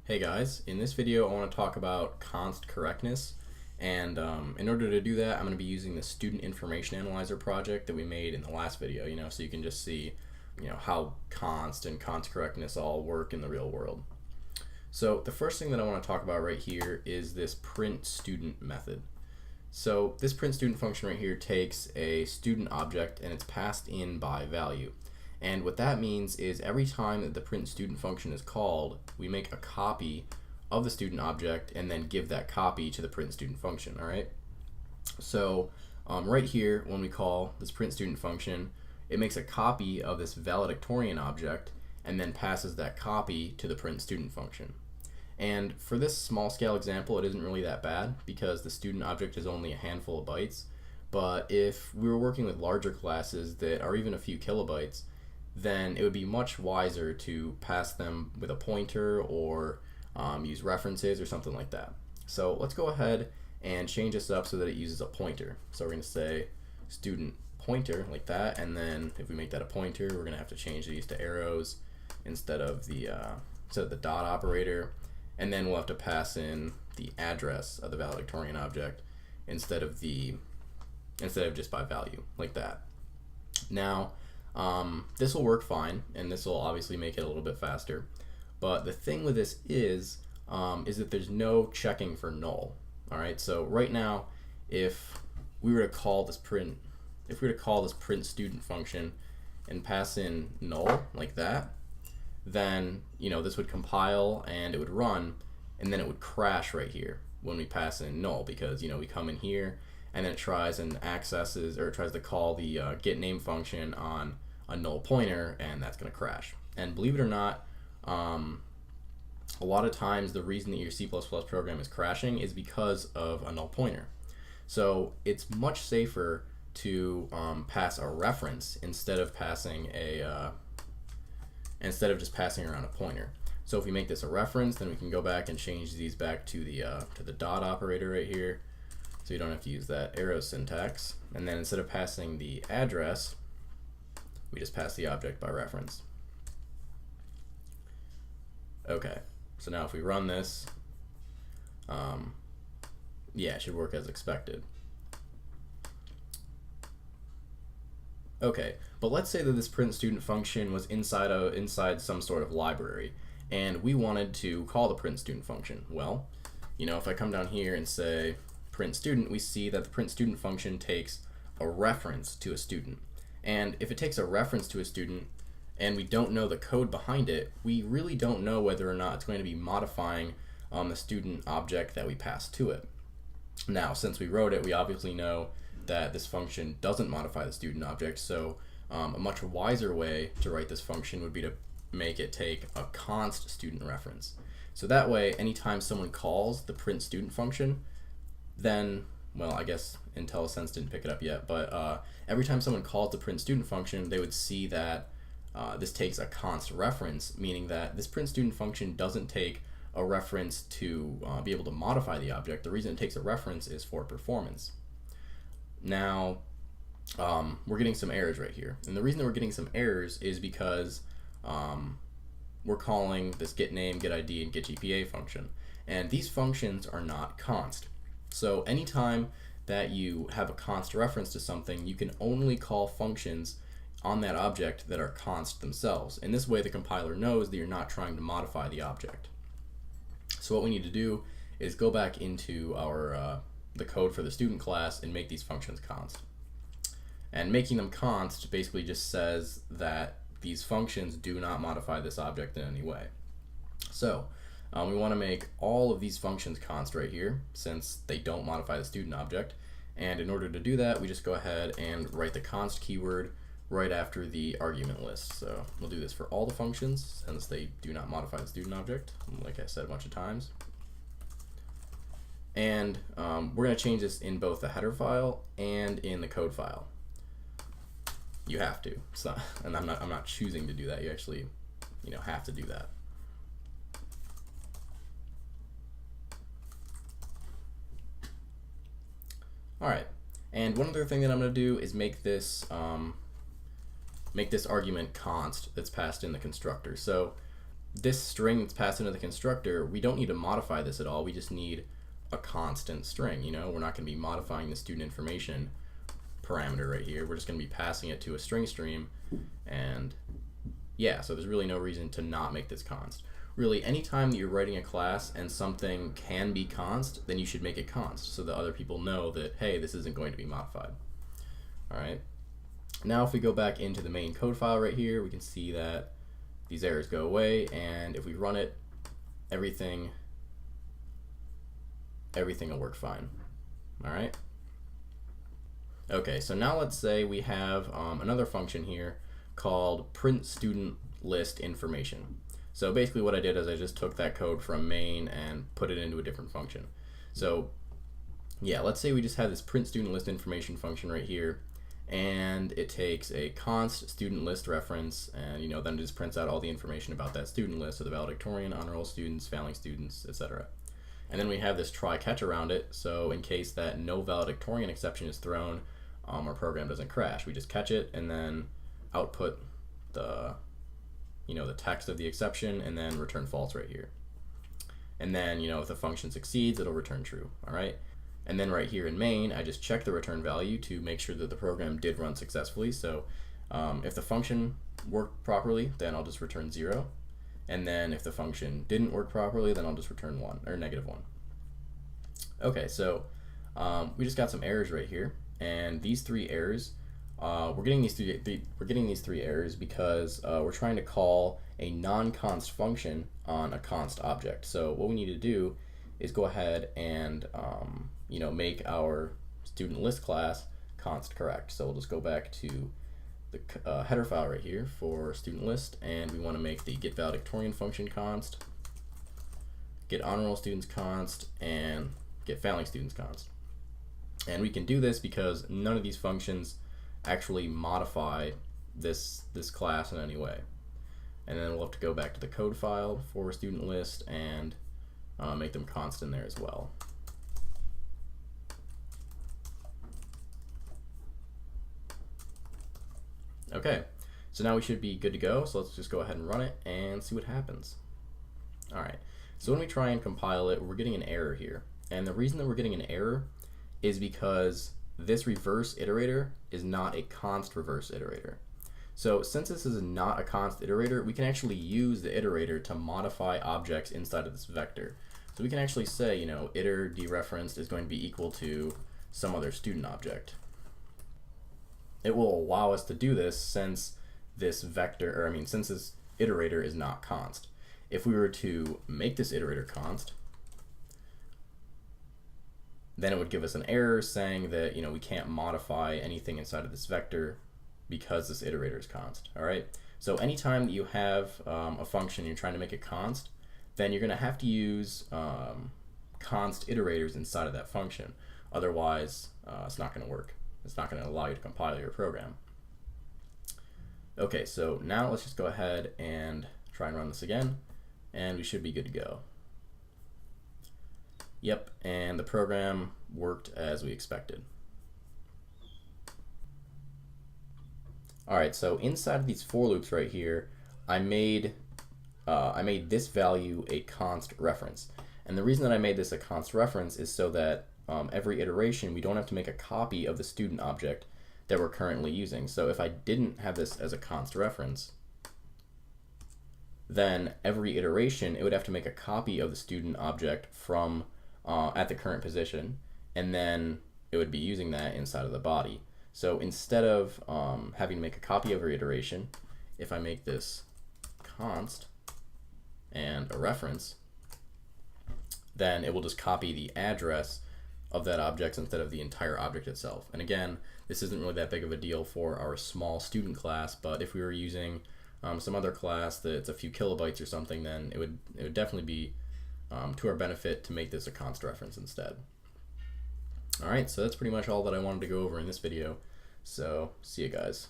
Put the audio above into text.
Hey guys, in this video I want to talk about const correctness, and in order to do that I'm going to be using the student information analyzer project that we made in the last video, so you can just see how const and const correctness all work in the real world. So the first thing that I want to talk about right here is this print student method. So this print student function right here takes a student object and it's passed in by value. And what that means is every time that the print student function is called, we make a copy of the student object and then give that copy to the print student function, all right? So right here, when we call this print student function, it makes a copy of this valedictorian object and then passes that copy to the print student function. And for this small scale example, it isn't really that bad because the student object is only a handful of bytes. But if we were working with larger classes that are even a few kilobytes, then it would be much wiser to pass them with a pointer or use references or something like that. So let's go ahead and change this up so that it uses a pointer. So we're going to say student pointer like that, and then if we make that a pointer, we're going to have to change these to arrows instead of the dot operator, and then we'll have to pass in the address of the valedictorian object instead of just by value like that. Now this will work fine, and this will obviously make it a little bit faster. But the thing with this is that there's no checking for null. All right. So right now, if we were to call this print student function and pass in null like that, then this would compile and it would run, and then it would crash right here when we pass in null because we come in here and then it tries and accesses, or it tries to call the getName function on a null pointer, and that's going to crash. And believe it or not, a lot of times the reason that your C++ program is crashing is because of a null pointer. So it's much safer to pass a reference instead of just passing around a pointer. So if we make this a reference, then we can go back and change these back to the dot operator right here. So you don't have to use that arrow syntax. And then instead of passing the address, we just pass the object by reference. Okay, so now if we run this, yeah, it should work as expected. Okay, but let's say that this print student function was inside some sort of library, and we wanted to call the print student function. Well, if I come down here and say print student, we see that the print student function takes a reference to a student. And if it takes a reference to a student and we don't know the code behind it, we really don't know whether or not it's going to be modifying the student object that we pass to it. Now, since we wrote it, we obviously know that this function doesn't modify the student object, so a much wiser way to write this function would be to make it take a const student reference. So that way, anytime someone calls the print student function, then, well, I guess IntelliSense didn't pick it up yet, but every time someone calls the print student function, they would see that this takes a const reference, meaning that this print student function doesn't take a reference to be able to modify the object. The reason it takes a reference is for performance. Now, we're getting some errors right here, and the reason that we're getting some errors is because we're calling this getName, getID, and getGPA function, and these functions are not const. So anytime that you have a const reference to something, you can only call functions on that object that are const themselves. And this way the compiler knows that you're not trying to modify the object. So what we need to do is go back into our the code for the student class and make these functions const. And making them const basically just says that these functions do not modify this object in any way. So we want to make all of these functions const right here since they don't modify the student object. And in order to do that, we just go ahead and write the const keyword right after the argument list. So we'll do this for all the functions since they do not modify the student object, like I said a bunch of times. And we're going to change this in both the header file and in the code file. You have to. So, and I'm not choosing to do that. You actually, have to do that. Alright, and one other thing that I'm going to do is make this argument const that's passed in the constructor. So this string that's passed into the constructor, we don't need to modify this at all. We just need a constant string. You know, we're not going to be modifying the student information parameter right here. We're just going to be passing it to a string stream, and yeah, so there's really no reason to not make this const. Really, anytime that you're writing a class and something can be const, then you should make it const so that other people know that, hey, this isn't going to be modified. All right. Now if we go back into the main code file right here, we can see that these errors go away, and if we run it, everything will work fine. All right. Okay, so now let's say we have another function here called print student list information. So basically what I did is I just took that code from main and put it into a different function. So yeah, let's say we just have this print student list information function right here, and it takes a const student list reference, and then it just prints out all the information about that student list, so the valedictorian, honor roll students, failing students, etc. And then we have this try catch around it, so in case that no valedictorian exception is thrown, our program doesn't crash. We just catch it and then output the the text of the exception, and then return false right here. And then if the function succeeds, it'll return true. All right. And then right here in main, I just check the return value to make sure that the program did run successfully. So if the function worked properly, then I'll just return 0. And then if the function didn't work properly, then I'll just return 1 or -1. Okay, so we just got some errors right here, and these 3 errors, we're getting these three errors because we're trying to call a non-const function on a const object. So what we need to do is go ahead and make our student list class const correct. So we'll just go back to the header file right here for student list, and we want to make the get valedictorian function const, get honor roll students const, and get failing students const. And we can do this because none of these functions actually modify this class in any way. And then we'll have to go back to the code file for student list and make them const in there as well. Okay, so now we should be good to go. So let's just go ahead and run it and see what happens. All right, so when we try and compile it, we're getting an error here. And the reason that we're getting an error is because this reverse iterator is not a const reverse iterator. So since this is not a const iterator, we can actually use the iterator to modify objects inside of this vector. So we can actually say, iter dereferenced is going to be equal to some other student object. It will allow us to do this since this vector, since this iterator is not const. If we were to make this iterator const, then it would give us an error saying that we can't modify anything inside of this vector because this iterator is const. All right. So anytime that you have a function and you're trying to make it const, then you're going to have to use const iterators inside of that function. Otherwise, it's not going to work. It's not going to allow you to compile your program. Okay, so now let's just go ahead and try and run this again, and we should be good to go. Yep, and the program worked as we expected. Alright, so inside of these for loops right here, I made this value a const reference. And the reason that I made this a const reference is so that every iteration we don't have to make a copy of the student object that we're currently using. So if I didn't have this as a const reference, then every iteration it would have to make a copy of the student object from at the current position, and then it would be using that inside of the body. So instead of having to make a copy of every iteration, if I make this const and a reference, then it will just copy the address of that object instead of the entire object itself. And again, this isn't really that big of a deal for our small student class, but if we were using some other class that's a few kilobytes or something, then it would definitely be to our benefit to make this a const reference instead. Alright, so that's pretty much all that I wanted to go over in this video. So, see you guys.